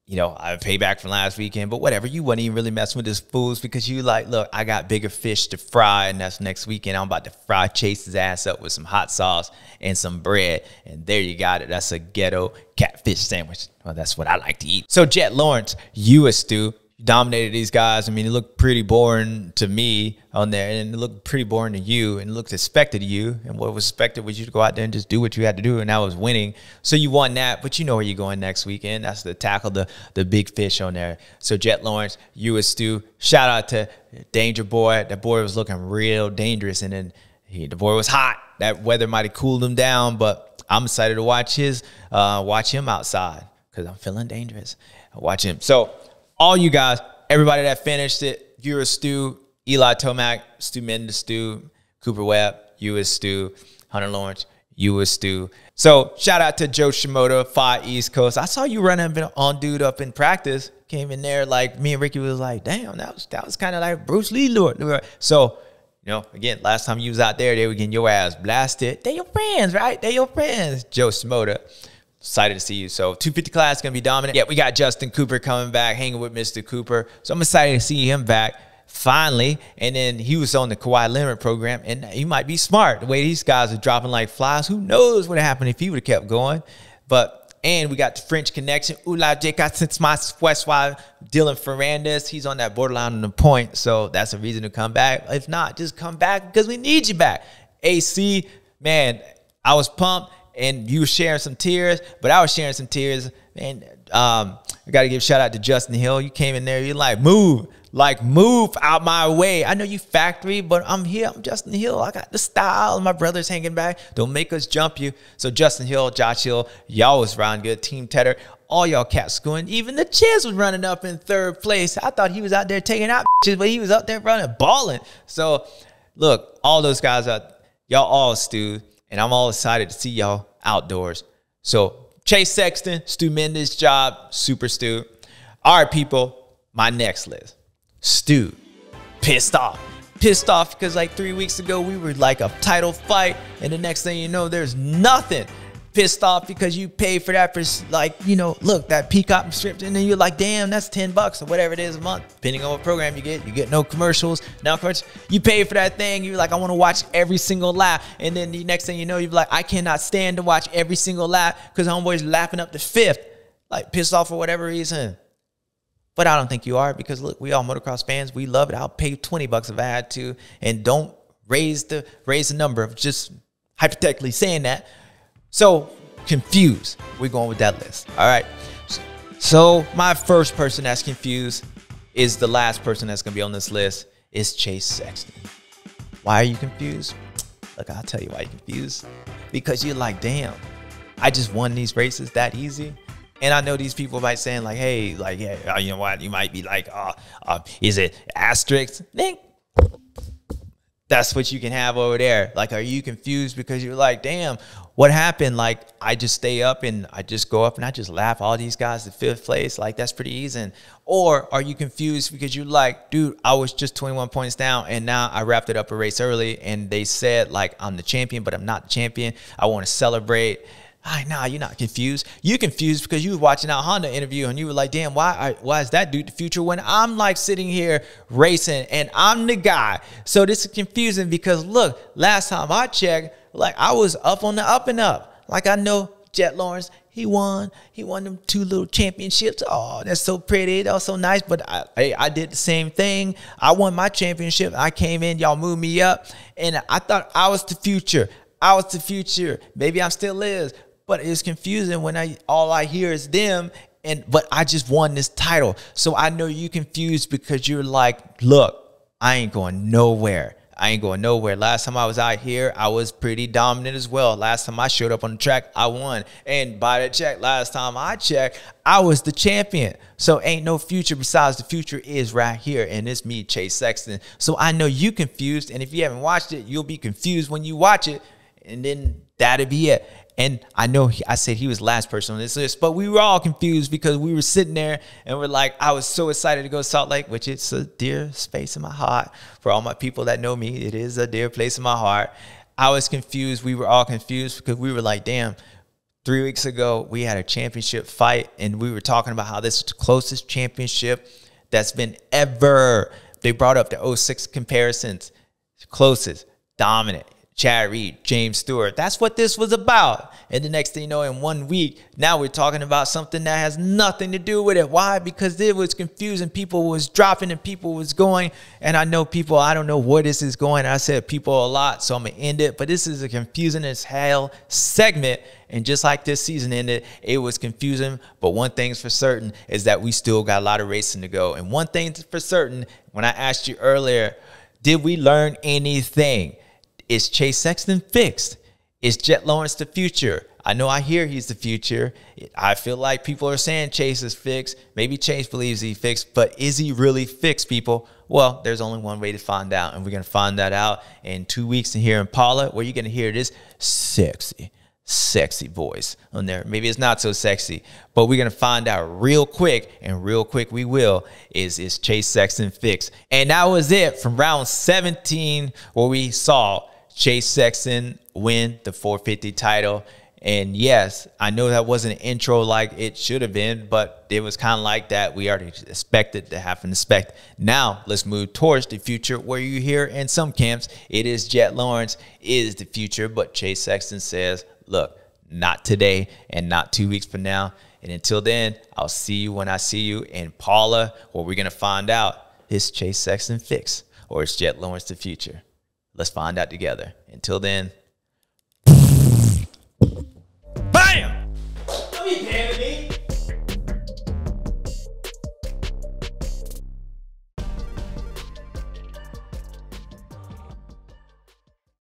You know, I paid back from last weekend, but whatever. You wasn't even really messing with this fools because you like, look, I got bigger fish to fry, and that's next weekend. I'm about to fry Chase's ass up with some hot sauce and some bread, and there you got it. That's a ghetto catfish sandwich. Well, that's what I like to eat. So, Jett Lawrence, you a stew. You dominated these guys. I mean, it looked pretty boring to me on there, and it looked pretty boring to you, and it looked expected of you. And what was expected was you to go out there and just do what you had to do, and that was winning. So you won that, but you know where you're going next weekend. That's to tackle the big fish on there. So Jett Lawrence, you a stew. Shout out to Danger Boy. That boy was looking real dangerous, and then the boy was hot. That weather might have cooled him down, but I'm excited to watch him outside because I'm feeling dangerous. Watch him. So all you guys, everybody that finished it, you're a stew. Eli Tomac, Stu Mendes, stew. Cooper Webb, you a stew. Hunter Lawrence, you a stew. So shout out to Joe Shimoda, 5 East Coast. I saw you running on dude up in practice. Came in there like me and Ricky was like, damn, that was kind of like Bruce Lee Lord. So, you know, again, last time you was out there, they were getting your ass blasted. They your friends, right? They your friends. Joe Shimoda. Excited to see you. So 250 class is going to be dominant. Yeah, we got Justin Cooper coming back, hanging with Mr. Cooper. So I'm excited to see him back finally. And then he was on the Kawhi Leonard program, and he might be smart. The way these guys are dropping like flies, who knows what happened if he would have kept going. And we got the French connection. Oula J.K. since my West Wild, Dylan Ferrandis. He's on that borderline on the point. So that's a reason to come back. If not, just come back because we need you back. AC, man, I was pumped. And you were sharing some tears, but I was sharing some tears. And I got to give a shout out to Justin Hill. You came in there, you're like, move out my way. I know you factory, but I'm here. I'm Justin Hill. I got the style. My brother's hanging back. Don't make us jump you. So Justin Hill, Josh Hill, y'all was riding good. Team Tedder, all y'all cats going. Even the Chiz was running up in 3rd place. I thought he was out there taking out bitches, but he was up there running, balling. So look, all those guys out, y'all all stewed. And I'm all excited to see y'all outdoors. So Chase Sexton, Stu Mendes job, super Stu. All right, people, my next list. Stu, pissed off. Pissed off because like 3 weeks ago, we were like a title fight. And the next thing you know, there's nothing. Pissed off because you paid for that for like, you know, look, that Peacock subscription. And then you're like, damn, that's $10 or whatever it is a month. Depending on what program you get no commercials. Now, you pay for that thing. You're like, I want to watch every single lap. And then the next thing you know, you're like, I cannot stand to watch every single lap because homeboy's lapping up the 5th. Like pissed off for whatever reason. But I don't think you are, because look, we all motocross fans. We love it. I'll pay $20 if I had to, and don't raise the number of just hypothetically saying that. So confused. We're going with that list. All right. So my first person that's confused is the last person that's going to be on this list. Is Chase Sexton. Why are you confused? Look, I'll tell you why you're confused. Because you're like, damn, I just won these races that easy. And I know these people might saying like, hey, like, yeah, you know what? You might be like, is it asterisk? Think that's what you can have over there. Like, are you confused because you're like, damn, what happened? Like, I just stay up and I just go up and I just laugh all these guys to 5th place. Like, that's pretty easy. Or are you confused because you're like, dude, I was just 21 points down and now I wrapped it up a race early and they said like I'm the champion, but I'm not the champion. I want to celebrate. Nah, you're not confused. You're confused because you were watching that Honda interview and you were like, damn, why is that dude the future when I'm like sitting here racing and I'm the guy? So this is confusing because look, last time I checked, like I was up on the up and up. Like I know Jett Lawrence, he won them 2 little championships. Oh, that's so pretty. That was so nice. But I did the same thing. I won my championship. I came in, y'all moved me up. And I thought I was the future. I was the future. Maybe I still is. But it's confusing when all I hear is them, but I just won this title. So I know you confused because you're like, look, I ain't going nowhere. I ain't going nowhere. Last time I was out here, I was pretty dominant as well. Last time I showed up on the track, I won. And by the check, last time I checked, I was the champion. So ain't no future besides the future is right here. And it's me, Chase Sexton. So I know you confused. And if you haven't watched it, you'll be confused when you watch it. And then that'll be it. And I know I said he was the last person on this list, but we were all confused because we were sitting there and we're like, I was so excited to go to Salt Lake, which it's a dear space in my heart. For all my people that know me, it is a dear place in my heart. I was confused. We were all confused because we were like, damn, 3 weeks ago, we had a championship fight and we were talking about how this is the closest championship that's been ever. They brought up the 06 comparisons, closest, dominant. Chad Reed, James Stewart. That's what this was about. And the next thing you know, in 1 week, now we're talking about something that has nothing to do with it. Why? Because it was confusing. People was dropping and people was going. And I know people, I don't know where this is going. I said people a lot, so I'm going to end it. But this is a confusing as hell segment. And just like this season ended, it was confusing. But one thing's for certain is that we still got a lot of racing to go. And one thing for certain, when I asked you earlier, did we learn anything? Is Chase Sexton fixed? Is Jett Lawrence the future? I know I hear he's the future. I feel like people are saying Chase is fixed. Maybe Chase believes he's fixed, but is he really fixed, people? Well, there's only one way to find out, and we're going to find that out in 2 weeks here in Paula, where you're going to hear this sexy voice on there. Maybe it's not so sexy, but we're going to find out real quick, and real quick we will, is Chase Sexton fixed? And that was it from round 17, where we saw Chase Sexton win the 450 title. And yes, I know that wasn't an intro like it should have been, but it was kind of like that. We already expected to have an expect. Now let's move towards the future, where you hear in some camps it is Jett Lawrence is the future, but Chase Sexton says, look, not today and not 2 weeks from now. And until then, I'll see you when I see you in Paula, where we're going to find out, is Chase Sexton fixed or is Jett Lawrence the future? Let's find out together. Until then,